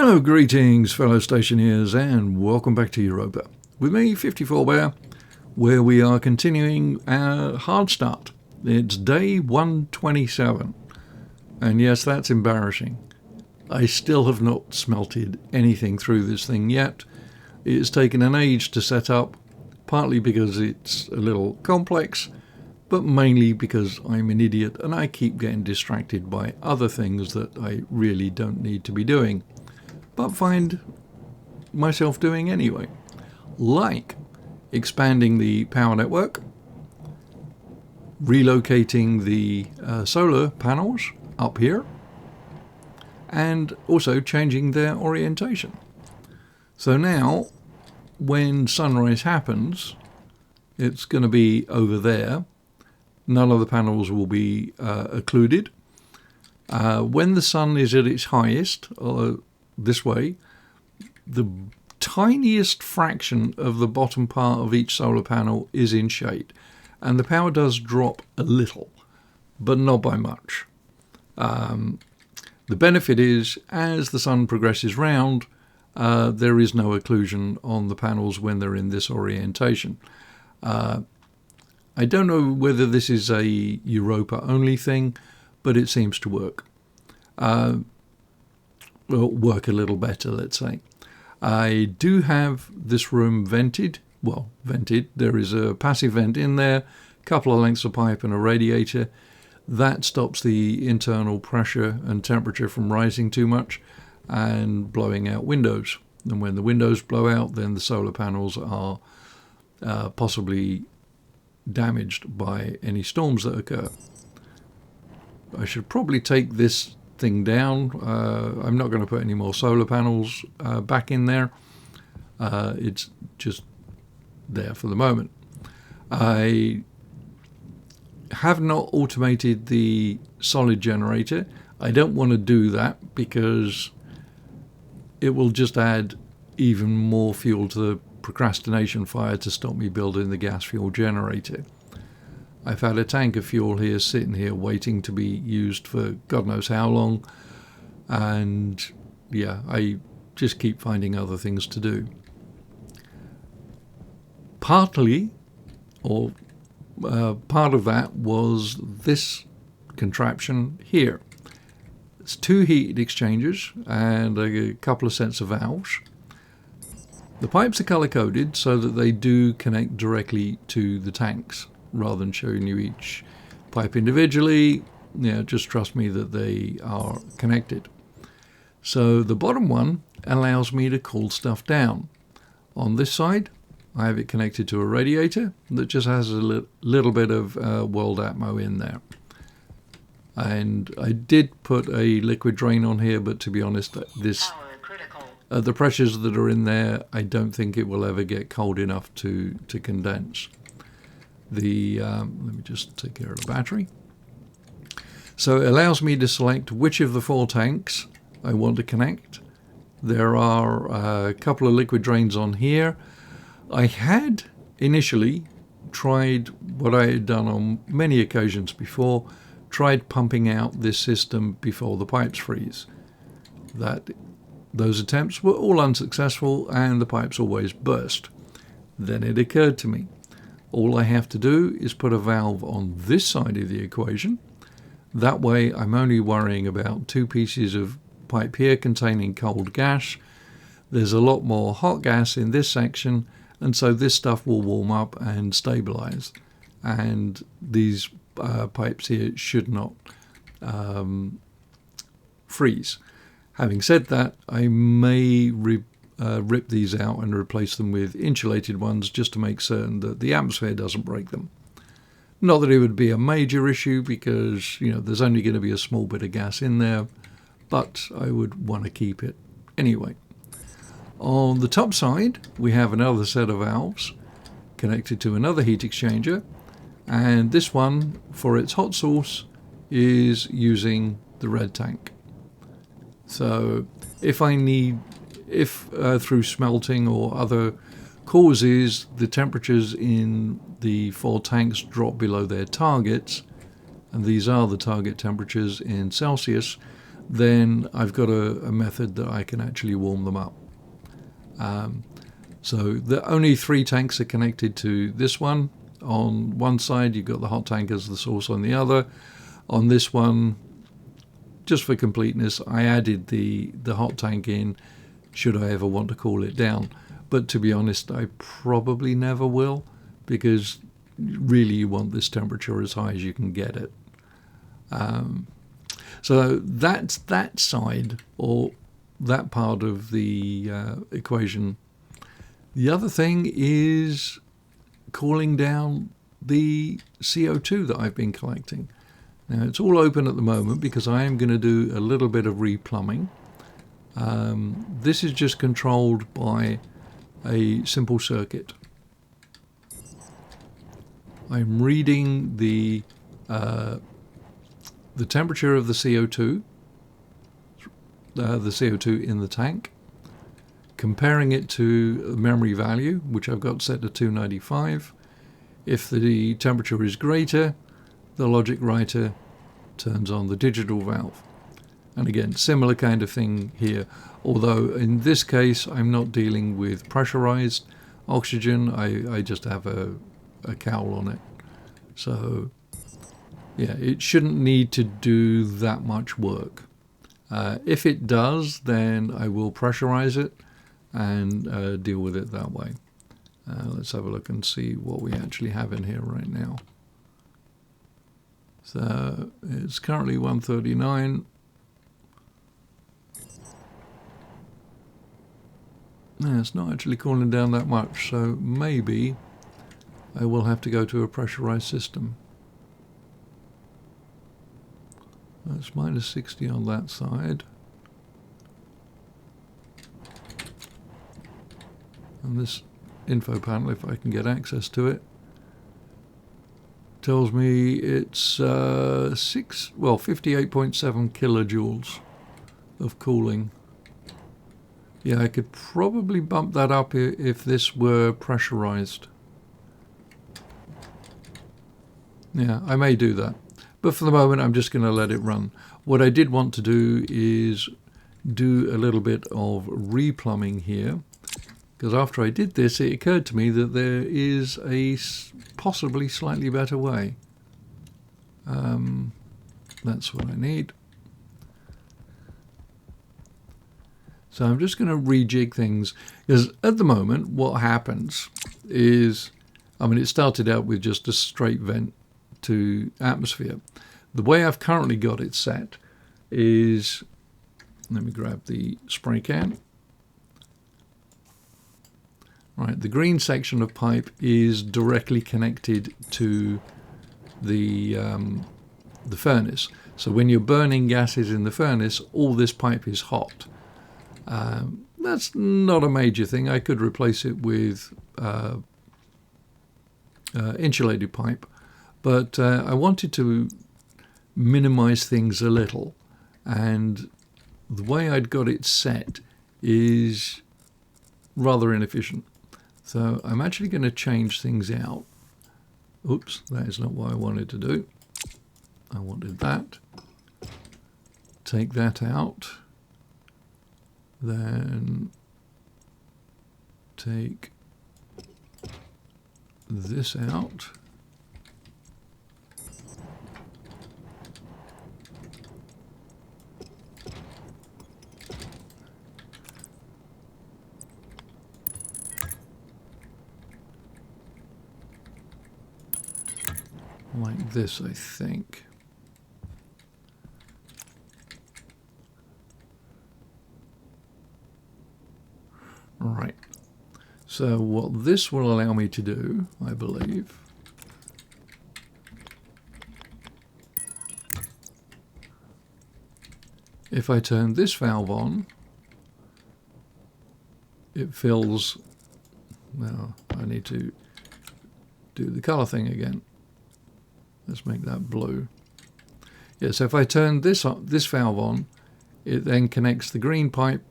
Hello, greetings fellow stationeers, and welcome back to Europa with me, 54 Bear, where we are continuing our hard start. It's day 127, and yes, that's embarrassing. I still have not smelted anything through this thing yet. It's taken an age to set up, partly because it's a little complex, but mainly because I'm an idiot and I keep getting distracted by other things that I really don't need to be doing, but find myself doing anyway, like expanding the power network, relocating the solar panels up here, and also changing their orientation. So now when sunrise happens, it's going to be over there. None of the panels will be occluded. When the sun is at its highest, this way, the tiniest fraction of the bottom part of each solar panel is in shade, and the power does drop a little, but not by much. The benefit is, as the sun progresses round, there is no occlusion on the panels when they're in this orientation. I don't know whether this is a Europa only thing, but it seems to work. Work a little better, let's say. I do have this room vented. Well, vented. There is a passive vent in there, a couple of lengths of pipe and a radiator. That stops the internal pressure and temperature from rising too much and blowing out windows. And when the windows blow out, then the solar panels are possibly damaged by any storms that occur. I should probably take this thing down. I'm not going to put any more solar panels back in there. It's just there for the moment. I have not automated the solid generator. I don't want to do that because it will just add even more fuel to the procrastination fire to stop me building the gas fuel generator. I've had a tank of fuel here sitting here waiting to be used for God knows how long, and yeah, I just keep finding other things to do. Partly, or part of that was this contraption here. It's two heat exchangers and a couple of sets of valves. The pipes are color-coded so that they do connect directly to the tanks. Rather than showing you each pipe individually, just trust me that they are connected. So the bottom one allows me to cool stuff down. On this side, I have it connected to a radiator that just has a little bit of world atmo in there. And I did put a liquid drain on here, but to be honest, the pressures that are in there, I don't think it will ever get cold enough to condense. Let me just take care of the battery. So it allows me to select which of the 4 tanks I want to connect. There are a couple of liquid drains on here. I had initially tried what I had done on many occasions before, tried pumping out this system before the pipes freeze. Those attempts were all unsuccessful and the pipes always burst. Then it occurred to me, all I have to do is put a valve on this side of the equation. That way I'm only worrying about 2 pieces of pipe here containing cold gas. There's a lot more hot gas in this section, and so this stuff will warm up and stabilize. And these pipes here should not freeze. Having said that, I may rip these out and replace them with insulated ones just to make certain that the atmosphere doesn't break them. Not that it would be a major issue because, there's only going to be a small bit of gas in there, but I would want to keep it anyway. On the top side, we have another set of valves connected to another heat exchanger, and this one, for its hot source, is using the red tank. So if through smelting or other causes the temperatures in the 4 tanks drop below their targets, and these are the target temperatures in Celsius, then I've got a method that I can actually warm them up. So the only 3 tanks are connected to this one. On one side you've got the hot tank as the source, on the other. On this one, just for completeness, I added the hot tank in should I ever want to cool it down. But to be honest, I probably never will, because really you want this temperature as high as you can get it. So that's that side, or that part of the equation. The other thing is cooling down the CO2 that I've been collecting. Now it's all open at the moment because I am going to do a little bit of replumbing. This is just controlled by a simple circuit. I'm reading the temperature of the CO2, in the tank, comparing it to the memory value, which I've got set to 295. If the temperature is greater, the logic writer turns on the digital valve. And again, similar kind of thing here, although in this case I'm not dealing with pressurized oxygen. I just have a cowl on it. So yeah, it shouldn't need to do that much work. If it does, then I will pressurize it and deal with it that way. Let's have a look and see what we actually have in here right now. So it's currently 139. No, it's not actually cooling down that much, so maybe I will have to go to a pressurized system. That's minus 60 on that side. And this info panel, if I can get access to it, tells me it's 58.7 kilojoules of cooling. Yeah, I could probably bump that up if this were pressurized. Yeah, I may do that. But for the moment, I'm just going to let it run. What I did want to do is do a little bit of replumbing here, because after I did this, it occurred to me that there is a possibly slightly better way. That's what I need. So I'm just going to rejig things, because at the moment what happens is, I mean, it started out with just a straight vent to atmosphere. The way I've currently got it set is, let me grab the spray can. Right, the green section of pipe is directly connected to the furnace. So when you're burning gases in the furnace, all this pipe is hot. That's not a major thing. I could replace it with insulated pipe, but I wanted to minimize things a little, and the way I'd got it set is rather inefficient. So I'm actually going to change things out. Oops, that is not what I wanted to do. I wanted that. Take that out. Then take this out. Like this, I think. Right. So what this will allow me to do, I believe, if I turn this valve on, it fills. Now I need to do the color thing again. Let's make that blue. Yeah, so if I turn this valve on, it then connects the green pipe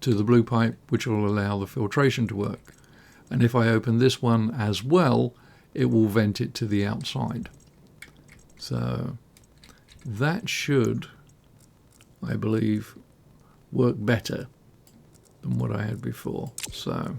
to the blue pipe, which will allow the filtration to work. And if I open this one as well, it will vent it to the outside. So that should I believe, work better than what I had before. So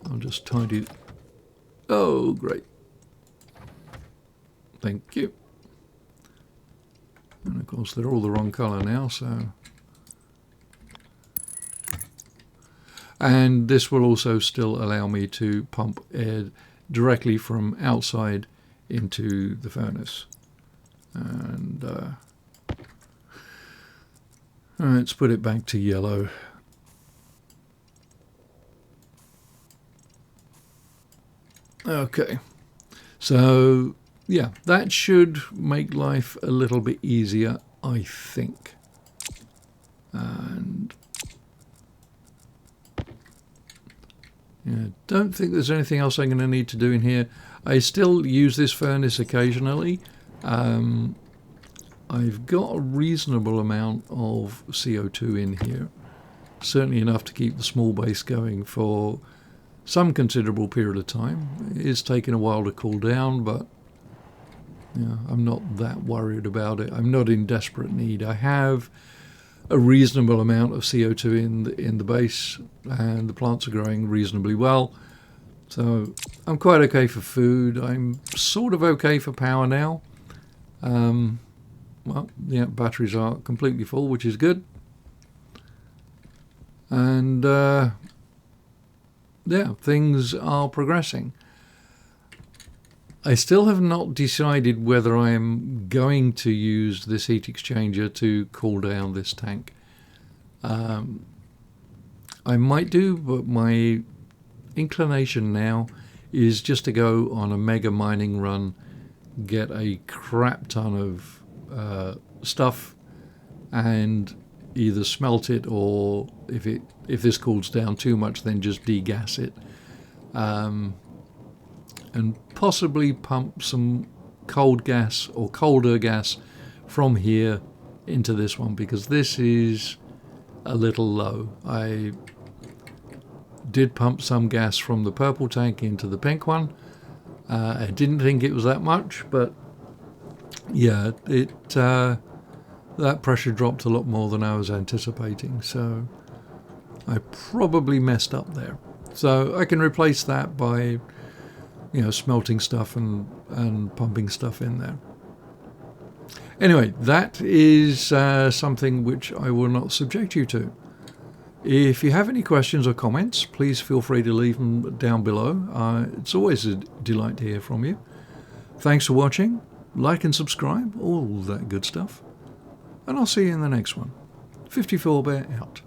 I'll just tidy. Oh, great. Thank you. And of course they're all the wrong colour now, so. And this will also still allow me to pump air directly from outside into the furnace. And let's put it back to yellow. Okay, so yeah, that should make life a little bit easier, I think. And yeah, don't think there's anything else I'm going to need to do in here. I still use this furnace occasionally. I've got a reasonable amount of CO2 in here, certainly enough to keep the small base going for some considerable period of time. It's taken a while to cool down, but yeah, I'm not that worried about it. I'm not in desperate need. I have a reasonable amount of CO2 in the base, and the plants are growing reasonably well. So I'm quite okay for food. I'm sort of okay for power now. Well, yeah, batteries are completely full, which is good. And yeah, things are progressing. I still have not decided whether I am going to use this heat exchanger to cool down this tank. I might do, but my inclination now is just to go on a mega mining run, get a crap ton of stuff, and either smelt it, or if this cools down too much, then just degas it, and possibly pump some cold gas or colder gas from here into this one, because this is a little low. I did pump some gas from the purple tank into the pink one. I didn't think it was that much, but yeah, that pressure dropped a lot more than I was anticipating, so I probably messed up there. So I can replace that by, smelting stuff and pumping stuff in there. Anyway, that is something which I will not subject you to. If you have any questions or comments, please feel free to leave them down below. It's always a delight to hear from you. Thanks for watching. Like and subscribe, all that good stuff. And I'll see you in the next one. 54 Bear out.